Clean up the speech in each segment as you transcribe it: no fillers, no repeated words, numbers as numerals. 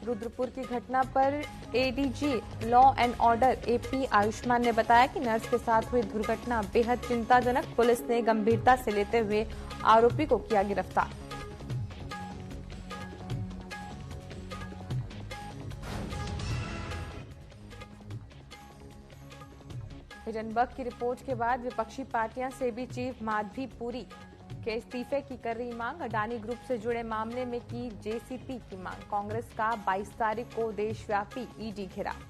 रुद्रपुर की घटना पर ADG law and order AP Ayushman ने बताया कि नर्स के साथ हुई दुर्घटना बेहद चिंताजनक। पुलिस ने गंभीरता से लेते हुए आरोपी को किया गिरफ्तार। हिडनबर्ग की रिपोर्ट के बाद विपक्षी पार्टियां सेबी चीफ माधवीपुरी के इस्तीफे की कर रही मांग। अडानी ग्रुप से जुड़े मामले में की जेसीपी की मांग। कांग्रेस का 22 तारीख को देशव्यापी ईडी घेराव।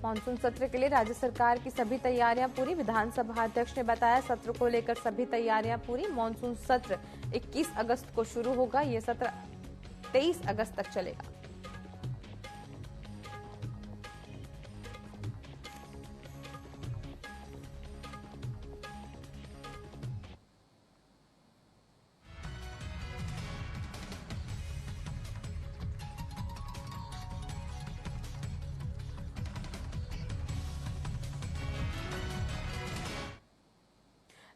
मानसून सत्र के लिए राज्य सरकार की सभी तैयारियां पूरी। विधानसभा अध्यक्ष ने बताया सत्र को लेकर सभी तैयारियां पूरी। मानसून सत्र 21 अगस्त को शुरू होगा। ये सत्र 23 अगस्त तक चलेगा।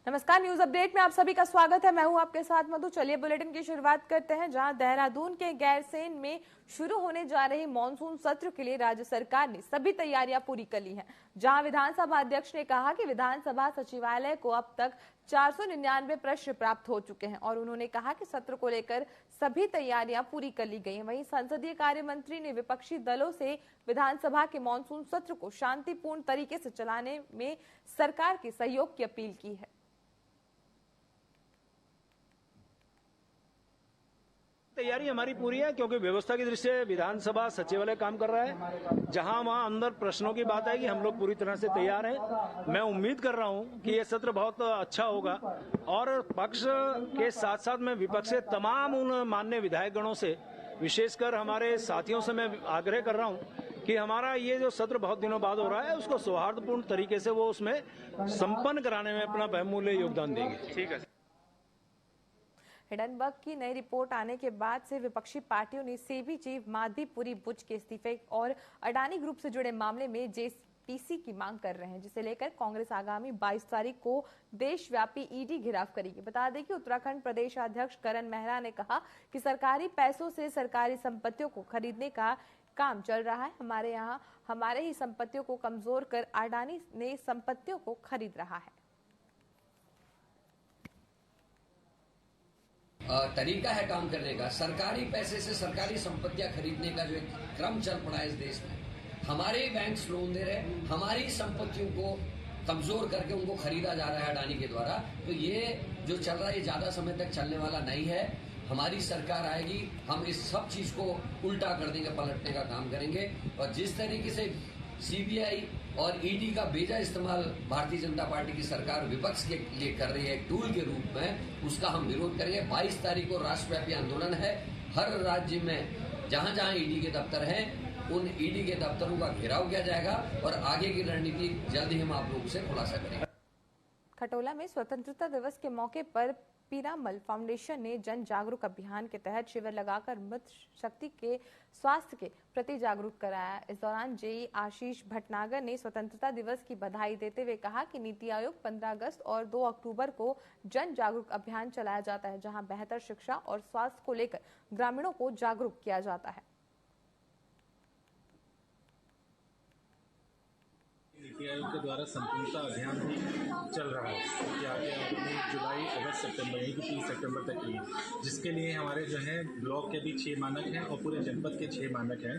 नमस्कार, न्यूज अपडेट में आप सभी का स्वागत है। मैं हूं आपके साथ मधु। चलिए बुलेटिन की शुरुआत करते हैं, जहां देहरादून के गैरसैंण में शुरू होने जा रहे मानसून सत्र के लिए राज्य सरकार ने सभी तैयारियां पूरी कर ली हैं। जहां विधानसभा अध्यक्ष ने कहा कि विधानसभा सचिवालय को अब तक 499 प्रश्न प्राप्त हो चुके हैं और उन्होंने कहा कि सत्र को लेकर सभी तैयारियां पूरी कर ली गई हैं। वहीं संसदीय कार्य मंत्री ने विपक्षी दलों से विधानसभा के मानसून सत्र को शांतिपूर्ण तरीके से चलाने में सरकार के सहयोग की अपील की है। तैयारी हमारी पूरी है, क्योंकि व्यवस्था की दृष्टि से विधानसभा सचिवालय काम कर रहा है। जहां वहां अंदर प्रश्नों की बात आएगी, हम लोग पूरी तरह से तैयार हैं। मैं उम्मीद कर रहा हूं कि ये सत्र बहुत अच्छा होगा और पक्ष के साथ साथ मैं विपक्ष से तमाम उन माननीय विधायकगणों से, विशेषकर हमारे साथियों से मैं आग्रह कर रहा हूं कि हमारा ये जो सत्र बहुत दिनों बाद हो रहा है उसको सौहार्दपूर्ण तरीके से वो उसमें संपन्न कराने में अपना बहुमूल्य योगदान देंगे। ठीक है। हिडनबर्ग की नई रिपोर्ट आने के बाद से विपक्षी पार्टियों ने सेबी चीफ माधवीपुरी बुच के इस्तीफे और अडानी ग्रुप से जुड़े मामले में जेपीसी की मांग कर रहे हैं, जिसे लेकर कांग्रेस आगामी 22 तारीख को देशव्यापी ईडी घेराव करेगी। बता दें कि उत्तराखंड प्रदेश अध्यक्ष करण मेहरा ने कहा कि सरकारी पैसों से सरकारी संपत्तियों को खरीदने का काम चल रहा है। हमारे ही संपत्तियों को कमजोर कर अडानी ने संपत्तियों को खरीद रहा है। तरीका है काम करने का। सरकारी पैसे से सरकारी संपत्तियां खरीदने का जो एक क्रम चल पड़ा है इस देश में, हमारे बैंक्स लोन दे रहे हैं, हमारी संपत्तियों को कमजोर करके उनको खरीदा जा रहा है अडानी के द्वारा। तो ये जो चल रहा है ये ज्यादा समय तक चलने वाला नहीं है। हमारी सरकार आएगी, हम इस सब चीज को उल्टा कर देंगे, पलटने का काम करेंगे। और जिस तरीके से सीबीआई और ईडी का बेजा इस्तेमाल भारतीय जनता पार्टी की सरकार विपक्ष के लिए कर रही है एक टूल के रूप में, उसका हम विरोध करेंगे। 22 तारीख को राष्ट्रव्यापी आंदोलन है। हर राज्य में जहां जहां ईडी के दफ्तर हैं उन ईडी के दफ्तरों का घेराव किया जाएगा और आगे की रणनीति जल्द ही हम आप लोगों से खुलासा करेंगे। खटोला में स्वतंत्रता दिवस के मौके पर पीरामल फाउंडेशन ने जन जागरूक अभियान के तहत शिविर लगाकर मृत शक्ति के स्वास्थ्य के प्रति जागरूक कराया। इस दौरान जेई आशीष भटनागर ने स्वतंत्रता दिवस की बधाई देते हुए कहा कि नीति आयोग 15 अगस्त और 2 अक्टूबर को जन जागरूक अभियान चलाया जाता है, जहां बेहतर शिक्षा और स्वास्थ्य को लेकर ग्रामीणों को जागरूक किया जाता है। नीति आयोग के द्वारा संपूर्णता अभियान भी चल रहा है, कि आगे जुलाई, अगस्त, सितंबर, यानी कि 30 सितंबर तक की, जिसके लिए हमारे जो है ब्लॉक के भी 6 मानक हैं और पूरे जनपद के 6 मानक हैं,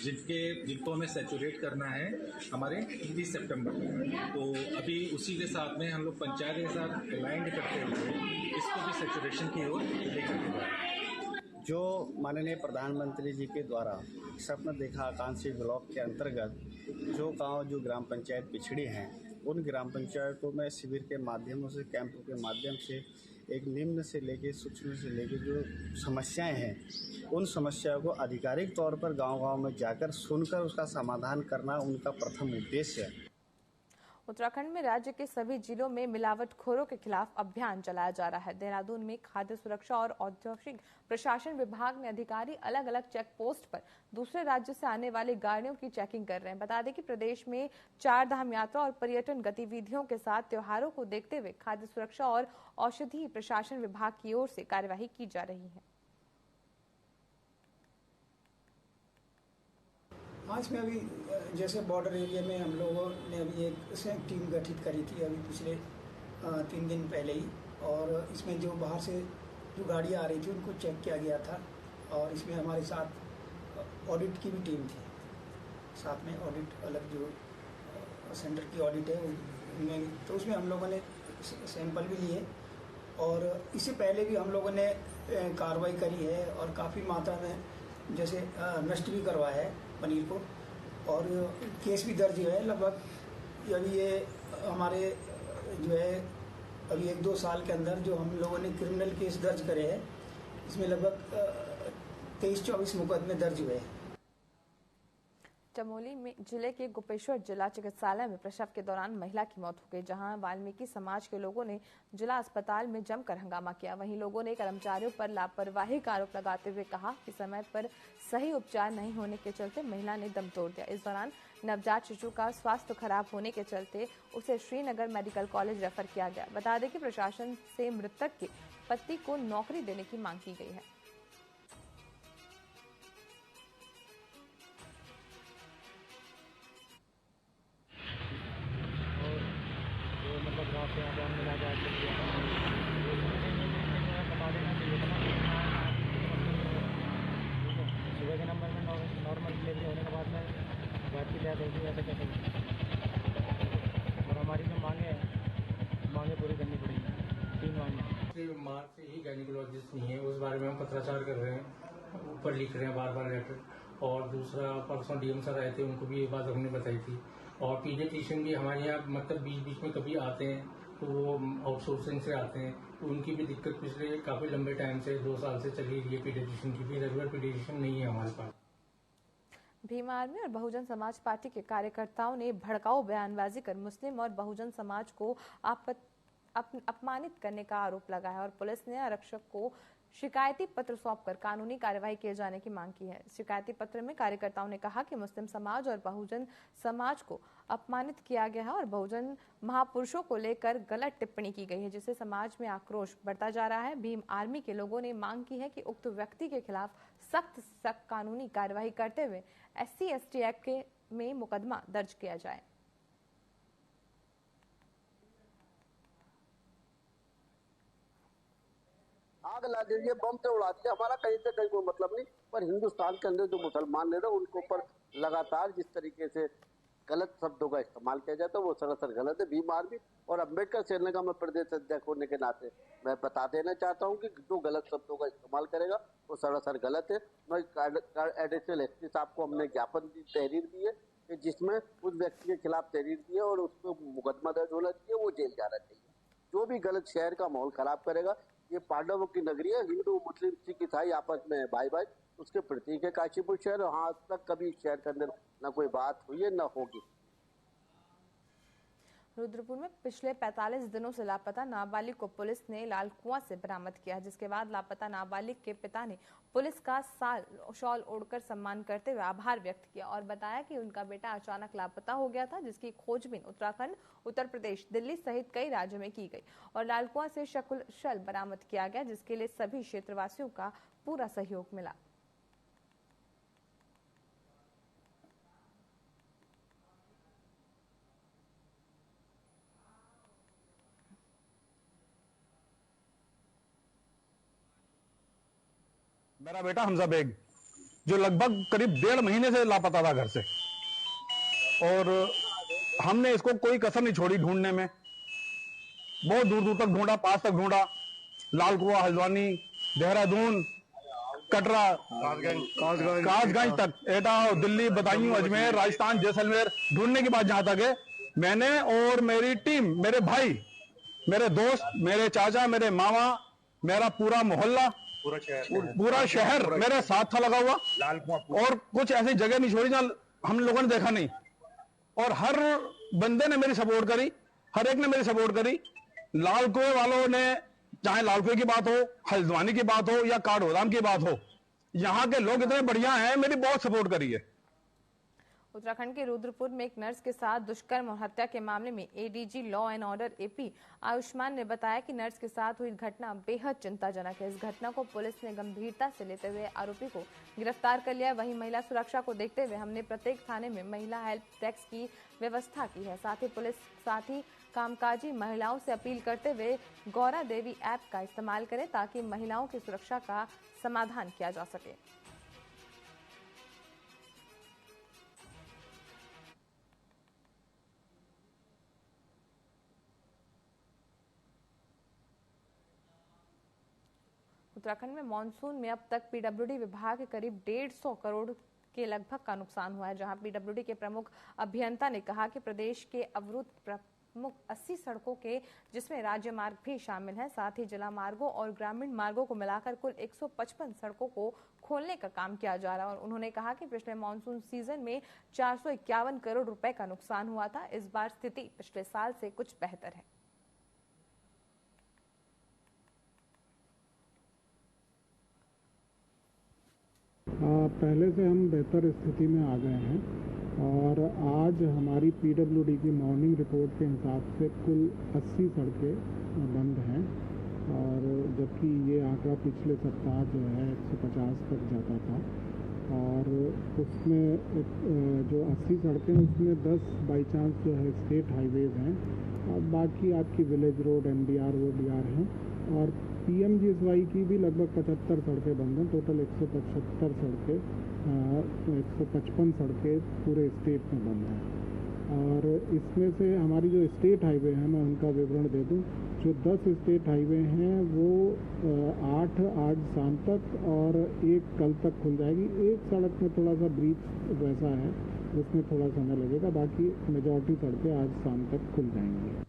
जिनको हमें सैचुरेट करना है हमारे 30 सितंबर तक। तो अभी उसी के साथ में हम लोग पंचायत के साथ अलाइंड करते हुए इसको भी सैचुरेशन की ओर लेकर के जाए। जो माननीय प्रधानमंत्री जी के द्वारा स्वप्न देखा आकांक्षी ब्लॉक के अंतर्गत जो गांव, जो ग्राम पंचायत पिछड़ी हैं, उन ग्राम पंचायतों में शिविर के माध्यमों से, कैंपों के माध्यम से एक निम्न से लेके सूक्ष्म से लेके जो समस्याएं हैं, उन समस्याओं को आधिकारिक तौर पर गांव-गांव में जाकर सुनकर उसका समाधान करना उनका प्रथम उद्देश्य है। उत्तराखंड में राज्य के सभी जिलों में मिलावटखोरों के खिलाफ अभियान चलाया जा रहा है। देहरादून में खाद्य सुरक्षा और औद्योगिक प्रशासन विभाग में अधिकारी अलग अलग चेक पोस्ट पर दूसरे राज्य से आने वाली गाड़ियों की चेकिंग कर रहे हैं। बता दें कि प्रदेश में 4 धाम यात्रा और पर्यटन गतिविधियों के साथ त्योहारों को देखते हुए खाद्य सुरक्षा और औषधि प्रशासन विभाग की ओर से कार्यवाही की जा रही है। आज में अभी जैसे बॉर्डर एरिया में हम लोगों ने अभी एक टीम गठित करी थी अभी पिछले 3 दिन पहले ही, और इसमें जो बाहर से जो गाड़ियाँ आ रही थी उनको चेक किया गया था। और इसमें हमारे साथ ऑडिट की भी टीम थी, साथ में ऑडिट अलग जो सेंटर की ऑडिट है उनमें, तो उसमें हम लोगों ने सैंपल भी लिए और इससे पहले भी हम लोगों ने कार्रवाई करी है और काफ़ी मात्रा में जैसे नष्ट भी करवाया है पनीर को, और केस भी दर्ज है लगभग। अभी ये हमारे जो है अभी 1-2 साल के अंदर जो हम लोगों ने क्रिमिनल केस दर्ज करे हैं, इसमें लगभग 23-24 मुकदमे दर्ज हुए हैं। चमोली में जिले के गोपेश्वर जिला चिकित्सालय में प्रसव के दौरान महिला की मौत हो गई, जहां वाल्मीकि समाज के लोगों ने जिला अस्पताल में जमकर हंगामा किया। वहीं लोगों ने कर्मचारियों पर लापरवाही का आरोप लगाते हुए कहा कि समय पर सही उपचार नहीं होने के चलते महिला ने दम तोड़ दिया। इस दौरान नवजात शिशु का स्वास्थ्य खराब होने के चलते उसे श्रीनगर मेडिकल कॉलेज रेफर किया गया। बता दें कि प्रशासन से मृतक के पति को नौकरी देने की मांग की गई है। सुबह के नंबर में नॉर्मल डिलीवरी होने के बाद में बात की जाए तो ऐसा कैसे, और हमारी जो मांगे पूरी करनी पड़ेगी। 3 मांगे मार्च से ही गायनिकोलॉजिस्ट नहीं है, उस बारे में हम पत्राचार कर रहे हैं, ऊपर लिख रहे हैं बार लेटर। और दूसरा परसों डीएम सर आए थे, उनको भी ये बात हमने बताई थी। और पीडियाट्रिशियन भी हमारे यहाँ मतलब बीच में कभी आते हैं तो वो आउटसोर्सिंग से आते हैं, तो उनकी भी दिक्कत पिछले काफी लंबे टाइम से 2 साल से चली रही है। पीडियाट्रिशियन की भी रेगुलर पीडियाट्रिशियन नहीं है हमारे पास। भीम आर्मी और बहुजन समाज पार्टी के कार्यकर्ताओं ने भड़काऊ बयानबाजी कर मुस्लिम और बहुजन समाज को अपमानित करने का आरोप लगाया और पुलिस ने आरक्षक को शिकायती पत्र सौंपकर कानूनी कार्यवाही किए जाने की मांग की है। शिकायती पत्र में कार्यकर्ताओं ने कहा कि मुस्लिम समाज और बहुजन समाज को अपमानित किया गया है और बहुजन महापुरुषों को लेकर गलत टिप्पणी की गई है, जिससे समाज में आक्रोश बढ़ता जा रहा है। भीम आर्मी के लोगों ने मांग की है कि उक्त व्यक्ति के खिलाफ सख्त कानूनी कार्यवाही करते हुए SC/ST एक्ट में मुकदमा दर्ज किया जाए। आग ला दीजिए, बम से उड़ा दीजिए, हमारा कहीं से कहीं कोई मतलब नहीं। पर हिंदुस्तान के अंदर जो मुसलमान है उनके ऊपर लगातार जिस तरीके से गलत शब्दों का इस्तेमाल किया जाता है वो सरासर गलत है। भीम आर्मी और अम्बेडकर सेना का मैं प्रदेश अध्यक्ष होने के नाते मैं बता देना चाहता हूँ कि जो गलत शब्दों का इस्तेमाल करेगा वो सरासर गलत है। मैं एडिशनल SP साहब को हमने ज्ञापन तहरीर दी है कि जिसमें उस व्यक्ति के खिलाफ तहरीर दी है और उसको मुकदमा दर्ज होना चाहिए, वो जेल जाना चाहिए। जो भी गलत शहर का माहौल खराब करेगा, ये पांडवों की नगरी है, हिंदू मुस्लिम सिख ईसाई आपस में भाई भाई, उसके प्रतीक है काशीपुर शहर। आज तक कभी शहर के अंदर न कोई बात हुई है न होगी। रुद्रपुर में पिछले 45 दिनों से लापता नाबालिग को पुलिस ने लाल कुआं से बरामद किया, जिसके बाद लापता नाबालिग के पिता ने पुलिस का शॉल ओढ़कर सम्मान करते हुए आभार व्यक्त किया और बताया कि उनका बेटा अचानक लापता हो गया था, जिसकी खोजबीन उत्तराखंड, उत्तर प्रदेश, दिल्ली सहित कई राज्यों में की गई और लाल कुआं से शकुशल बरामद किया गया, जिसके लिए सभी क्षेत्रवासियों का पूरा सहयोग मिला। मेरा बेटा हमजा बेग जो लगभग करीब 1.5 महीने से लापता था घर से, और हमने इसको कोई कसर नहीं छोड़ी ढूंढने में। बहुत दूर दूर तक ढूंढा, पास तक ढूंढा, लाल कुआं, हल्द्वानी, देहरादून, कटरा, कासगंज तक, एटा, दिल्ली, बदायूं, अजमेर, राजस्थान, जैसलमेर, ढूंढने के बाद जहां तक है मैंने और मेरी टीम, मेरे भाई, मेरे दोस्त, मेरे चाचा, मेरे मामा, मेरा पूरा मोहल्ला, पूरा शहर मेरे साथ था लगा हुआ, और कुछ ऐसी जगह नहीं छोड़ी जहां हम लोगों ने देखा नहीं। और हर बंदे ने मेरी सपोर्ट करी, हर एक ने मेरी सपोर्ट करी। लाल कुएं वालों ने, चाहे लाल कुएं की बात हो, हल्द्वानी की बात हो या काठगोदाम की बात हो, यहाँ के लोग इतने बढ़िया हैं, मेरी बहुत सपोर्ट करी है। उत्तराखंड के रुद्रपुर में एक नर्स के साथ दुष्कर्म और हत्या के मामले में ADG law and order AP Ayushman ने बताया कि नर्स के साथ हुई घटना बेहद चिंताजनक है। इस घटना को पुलिस ने गंभीरता से लेते हुए आरोपी को गिरफ्तार कर लिया। वहीं महिला सुरक्षा को देखते हुए हमने प्रत्येक थाने में महिला हेल्प डेस्क की व्यवस्था की है। साथ ही पुलिस कामकाजी महिलाओं से अपील करते हुए गौरा देवी ऐप का इस्तेमाल करें ताकि महिलाओं की सुरक्षा का समाधान किया जा सके। उत्तराखंड में मानसून में अब तक पीडब्ल्यूडी विभाग के करीब 150 करोड़ के लगभग का नुकसान हुआ है। जहां पीडब्ल्यूडी के प्रमुख अभियंता ने कहा कि प्रदेश के अवरुद्ध प्रमुख 80 सड़कों के, जिसमें राज्य मार्ग भी शामिल है, साथ ही जिला मार्गों और ग्रामीण मार्गों को मिलाकर कुल 155 सड़कों को खोलने का काम किया जा रहा है। और उन्होंने कहा कि पिछले मानसून सीजन में 451 करोड़ रुपए का नुकसान हुआ था। इस बार स्थिति पिछले साल से कुछ बेहतर है। पहले से हम बेहतर स्थिति में आ गए हैं और आज हमारी पीडब्ल्यूडी की मॉर्निंग रिपोर्ट के हिसाब से कुल 80 सड़कें बंद हैं और जबकि ये आंकड़ा पिछले सप्ताह जो है 150 तक जाता था। और उसमें जो 80 सड़कें उसमें 10 बाई चांस जो है स्टेट हाईवेज हैं और बाकी आपकी विलेज रोड, एमडीआर, ओडीआर हैं। और पीएमजीएसवाई की भी लगभग 75 सड़कें बंद हैं। टोटल 175 सड़कें, 155 सड़कें पूरे स्टेट में बंद हैं। और इसमें से हमारी जो स्टेट हाईवे हैं, मैं उनका विवरण दे दूं, जो 10 स्टेट हाईवे हैं वो 8 आज शाम तक और 1 कल तक खुल जाएगी। एक सड़क में थोड़ा सा ब्रीच वैसा है, उसमें थोड़ा समय लगेगा, बाकी मेजॉरिटी सड़कें आज शाम तक खुल जाएंगी।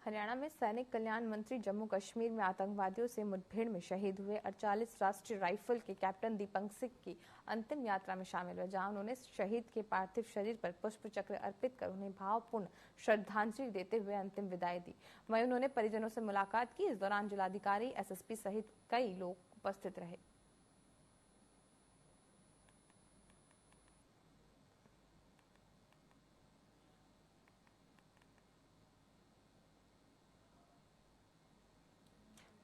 हरियाणा में सैनिक कल्याण मंत्री जम्मू कश्मीर में आतंकवादियों से मुठभेड़ में शहीद हुए 48 राष्ट्रीय राइफल के कैप्टन दीपक सिंह की अंतिम यात्रा में शामिल हुए, जहां उन्होंने शहीद के पार्थिव शरीर पर पुष्प चक्र अर्पित कर उन्हें भावपूर्ण श्रद्धांजलि देते हुए अंतिम विदाई दी। वहीं उन्होंने परिजनों से मुलाकात की। इस दौरान जिलाधिकारी, एसएसपी सहित कई लोग उपस्थित रहे।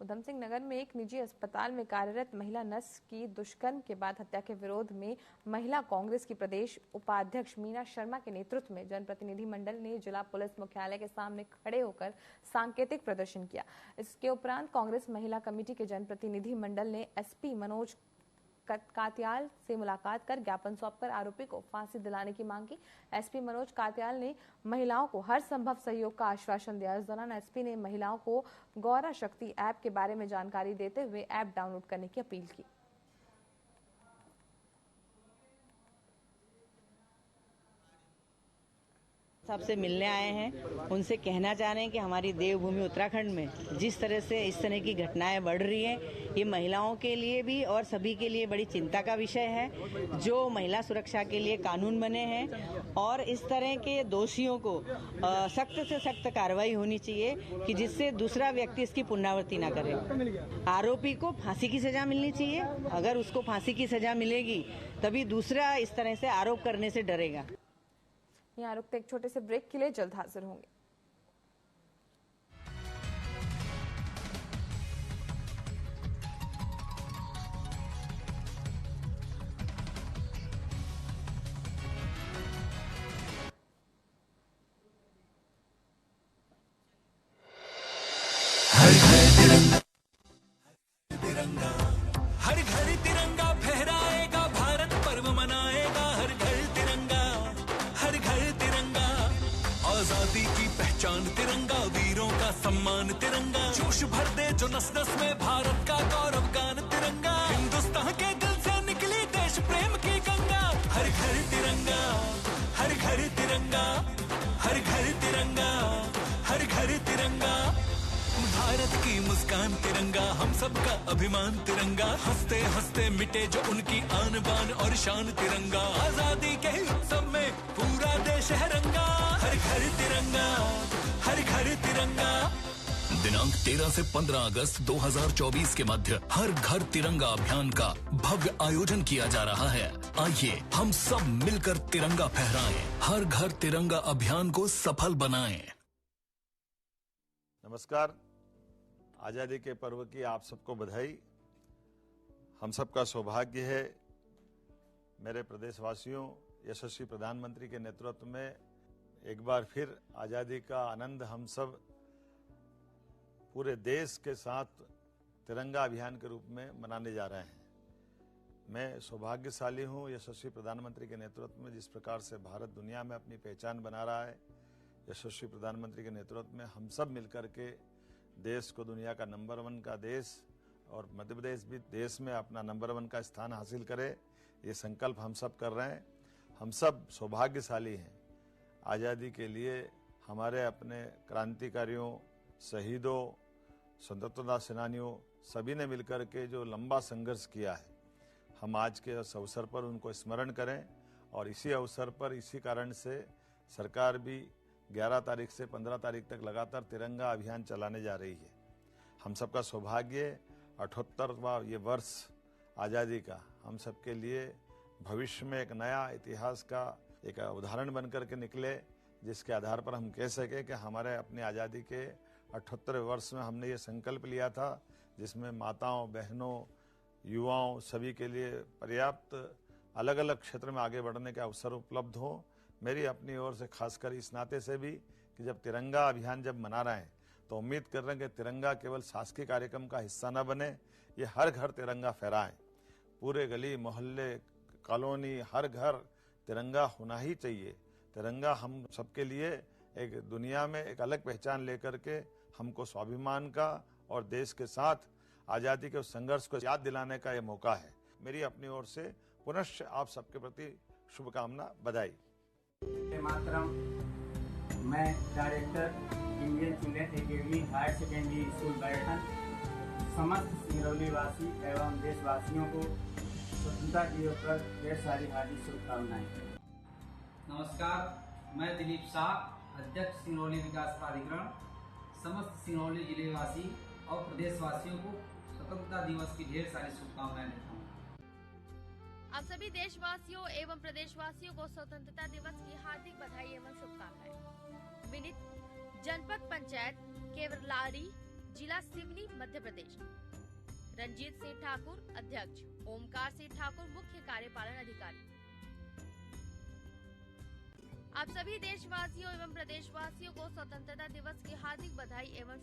उधम सिंह नगर में एक निजी अस्पताल में कार्यरत महिला नर्स की दुष्कर्म के बाद हत्या के विरोध में महिला कांग्रेस की प्रदेश उपाध्यक्ष मीना शर्मा के नेतृत्व में जनप्रतिनिधि मंडल ने जिला पुलिस मुख्यालय के सामने खड़े होकर सांकेतिक प्रदर्शन किया। इसके उपरांत कांग्रेस महिला कमेटी के जनप्रतिनिधि मंडल ने एसपी मनोज कात्याल से मुलाकात कर ज्ञापन सौंपकर आरोपी को फांसी दिलाने की मांग की। एसपी मनोज कात्याल ने महिलाओं को हर संभव सहयोग का आश्वासन दिया। इस दौरान एसपी ने महिलाओं को गौरा शक्ति ऐप के बारे में जानकारी देते हुए ऐप डाउनलोड करने की अपील की। सबसे मिलने आए हैं, उनसे कहना चाह रहे हैं कि हमारी देवभूमि उत्तराखंड में जिस तरह से इस तरह की घटनाएं बढ़ रही हैं, ये महिलाओं के लिए भी और सभी के लिए बड़ी चिंता का विषय है। जो महिला सुरक्षा के लिए कानून बने हैं और इस तरह के दोषियों को सख्त से सख्त कार्रवाई होनी चाहिए कि जिससे दूसरा व्यक्ति इसकी पुनरावृत्ति ना करे। आरोपी को फांसी की सजा मिलनी चाहिए। अगर उसको फांसी की सजा मिलेगी तभी दूसरा इस तरह से आरोप करने से डरेगा। यहाँ रुकते एक छोटे से ब्रेक के लिए, जल्द हाजिर होंगे। हर घर तिरंगा फहराएगा, भारत पर्व मनाएगा। हर घर तिरंगा, हर घर तिरंगा। आजादी की पहचान तिरंगा, वीरों का सम्मान तिरंगा। जोश भर दे जो नस नस में, भारत का गौरव गान तिरंगा। हिंदुस्तान के दिल से निकली देश प्रेम की गंगा। हर घर तिरंगा, हर घर तिरंगा, हर घर तिरंगा, हर घर तिरंगा। भारत की मुस्कान तिरंगा, हम सबका अभिमान तिरंगा, हंसते हंसते मिटे जो उनकी आन बान और शान तिरंगा। आजादी के उत्सव में पूरा देश है रंगा, हर घर तिरंगा, हर घर तिरंगा। दिनांक 13 से 15 अगस्त 2024 के मध्य हर घर तिरंगा अभियान का भव्य आयोजन किया जा रहा है। आइए हम सब मिलकर तिरंगा फहराएं, हर घर तिरंगा अभियान को सफल बनाएं। नमस्कार, आजादी के पर्व की आप सबको बधाई। हम सबका सौभाग्य है मेरे प्रदेशवासियों, यशस्वी प्रधानमंत्री के नेतृत्व में एक बार फिर आजादी का आनंद हम सब पूरे देश के साथ तिरंगा अभियान के रूप में मनाने जा रहे हैं। मैं सौभाग्यशाली हूं यशस्वी प्रधानमंत्री के नेतृत्व में, जिस प्रकार से भारत दुनिया में अपनी पहचान बना रहा है। यशस्वी प्रधानमंत्री के नेतृत्व में हम सब मिलकर के देश को दुनिया का नंबर 1 का देश और मध्य प्रदेश भी देश में अपना नंबर 1 का स्थान हासिल करे, ये संकल्प हम सब कर रहे हैं। हम सब सौभाग्यशाली हैं। आज़ादी के लिए हमारे अपने क्रांतिकारियों, शहीदों, स्वतंत्रता सेनानियों सभी ने मिलकर के जो लंबा संघर्ष किया है, हम आज के इस अवसर पर उनको स्मरण करें। और इसी अवसर पर, इसी कारण से सरकार भी 11 तारीख से 15 तारीख तक लगातार तिरंगा अभियान चलाने जा रही है। हम सबका सौभाग्य 78वां ये वर्ष आज़ादी का हम सबके लिए भविष्य में एक नया इतिहास का एक उदाहरण बन कर के निकले, जिसके आधार पर हम कह सकें कि हमारे अपनी आज़ादी के 78वें वर्ष में हमने ये संकल्प लिया था, जिसमें माताओं, बहनों, युवाओं सभी के लिए पर्याप्त अलग अलग क्षेत्र में आगे बढ़ने के अवसर उपलब्ध हो। मेरी अपनी ओर से खासकर इस नाते से भी कि जब तिरंगा अभियान जब मना रहे हैं तो उम्मीद कर रहे हैं कि तिरंगा केवल शासकीय कार्यक्रम का हिस्सा न बने, ये हर घर तिरंगा फहराएं। पूरे गली मोहल्ले, कॉलोनी, हर घर तिरंगा होना ही चाहिए। तिरंगा हम सबके लिए एक दुनिया में एक अलग पहचान लेकर के हमको स्वाभिमान का और देश के साथ आज़ादी के उस संघर्ष को याद दिलाने का ये मौका है। मेरी अपनी ओर से पुनश्च आप सबके प्रति शुभकामना, बधाई। मातरम, मैं director Indian children academy higher secondary school Baidhan समस्त सिंगरौली वासी एवं देशवासियों को स्वतंत्रता दिवस पर ढेर सारी हार्दिक शुभकामनाएं। नमस्कार, मैं दिलीप शाह, अध्यक्ष सिंगरौली विकास प्राधिकरण, समस्त सिंगरौली जिलेवासी और प्रदेशवासियों को स्वतंत्रता दिवस की ढेर सारी शुभकामनाएं देता हूँ। आप सभी देशवासियों एवं प्रदेशवासियों को स्वतंत्रता दिवस की हार्दिक बधाई एवं शुभकामनाएं। विनीत, जनपद पंचायत केवलारी, जिला सिवनी, मध्य प्रदेश। रंजीत सिंह ठाकुर, अध्यक्ष। ओमकार सिंह ठाकुर, मुख्य कार्यपालन अधिकारी। आप सभी देशवासियों एवं प्रदेशवासियों को स्वतंत्रता दिवस की हार्दिक बधाई एवं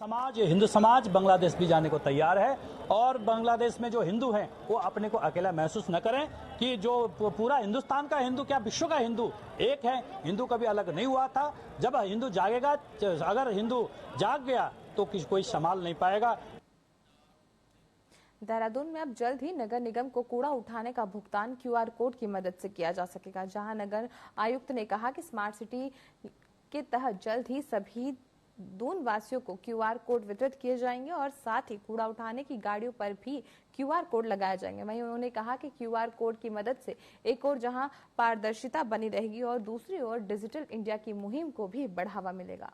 समाज, हिंदू समाज बांग्लादेश भी जाने को तैयार है और बांग्लादेश में जो हिंदू हैं वो अपने को अकेला महसूस न करें कि जो पूरा हिंदुस्तान का हिंदू, क्या विश्व का हिंदू एक है। हिंदू कभी अलग नहीं हुआ था। जब हिंदू जागेगा, अगर हिंदू जाग गया तो कोई संभाल नहीं पाएगा। देहरादून में अब जल्द ही नगर निगम को कूड़ा उठाने का भुगतान QR कोड की मदद से किया जा सकेगा। जहां नगर आयुक्त ने कहा कि स्मार्ट सिटी के तहत जल्द ही सभी दून वासियों को QR कोड वितरित किए जाएंगे और साथ ही कूड़ा उठाने की गाड़ियों पर भी QR कोड लगाए जाएंगे। वहीं उन्होंने कहा कि QR कोड की मदद से एक ओर जहां पारदर्शिता बनी रहेगी और दूसरी ओर डिजिटल इंडिया की मुहिम को भी बढ़ावा मिलेगा।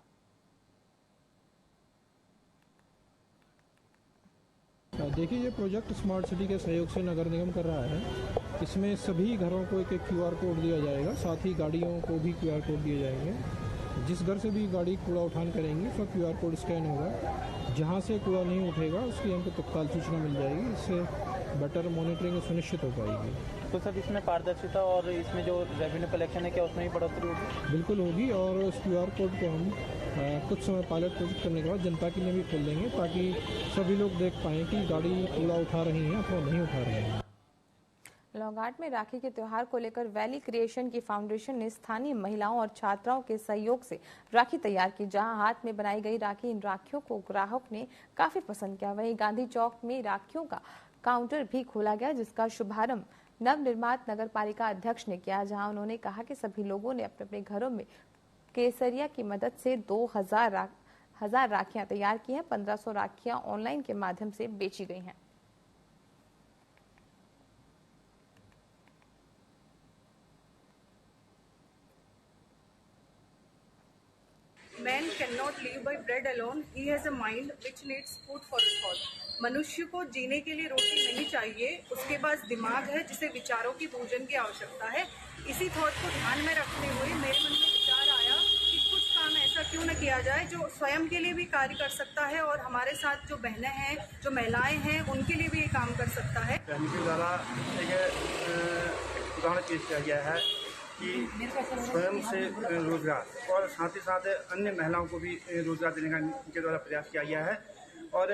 देखिए, ये प्रोजेक्ट स्मार्ट सिटी के सहयोग से नगर निगम कर रहा है। इसमें सभी घरों को एक QR कोड दिया जाएगा, साथ ही गाड़ियों को भी QR कोड दिए जाएंगे। जिस घर से भी गाड़ी कूड़ा उठान करेंगी उसका QR कोड स्कैन होगा। जहाँ से कूड़ा नहीं उठेगा उसकी हमको तत्काल सूचना मिल जाएगी। इससे बेटर मॉनिटरिंग सुनिश्चित हो पाएगी। तो सर, इसमें पारदर्शिता और इसमें जो रेवेन्यू कलेक्शन है, क्या उसमें भी बढ़ोतरी होगी? बिल्कुल होगी और उस QR कोड को हम कुछ समय पायलट प्रोजेक्ट करने के बाद जनता के लिए भी खोल देंगे ताकि सभी लोग देख पाएँ कि गाड़ी कूड़ा उठा रही हैं अथवा नहीं उठा रही हैं। लौघाट में राखी के त्योहार को लेकर वैली क्रिएशन की फाउंडेशन ने स्थानीय महिलाओं और छात्राओं के सहयोग से राखी तैयार की। जहां हाथ में बनाई गई राखी, इन राखियों को ग्राहक ने काफी पसंद किया। वहीं गांधी चौक में राखियों का काउंटर भी खोला गया, जिसका शुभारंभ नवनिर्मित नगर पालिका अध्यक्ष ने किया। जहां उन्होंने कहा कि सभी लोगों ने अपने अपने घरों में केसरिया की मदद से 2000 राखियां तैयार की हैं। 1500 राखियां ऑनलाइन के माध्यम से बेची गई हैं। Man cannot live by bread alone. He has a mind which needs food for his thought. मनुष्य को जीने के लिए रोटी नहीं चाहिए, उसके पास दिमाग है जिसे विचारों की भोजन की आवश्यकता है। इसी थॉट को ध्यान में रखते हुए मेरे मन में विचार आया कि कुछ काम ऐसा क्यों न किया जाए जो स्वयं के लिए भी कार्य कर सकता है और हमारे साथ जो बहनें हैं, जो महिलाएं हैं, उनके लिए भी ये काम कर सकता है। इनके द्वारा एक उदाहरण पेश किया गया है कि स्वयं से रोजगार और साथ ही साथ अन्य महिलाओं को भी रोजगार देने का इनके द्वारा प्रयास किया गया है। और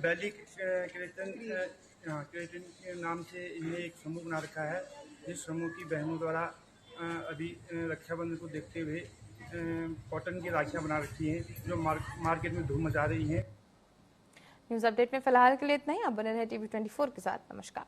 वैली क्रिएशन के नाम से इन्हें एक समूह बना रखा है, जिस समूह की बहनों द्वारा अभी रक्षाबंधन को देखते हुए कॉटन की राखियाँ बना रखी हैं जो मार्केट में धूम मचा रही हैं। न्यूज अपडेट में फिलहाल के लिए इतना ही। अब बने रहे TV24 के साथ। नमस्कार।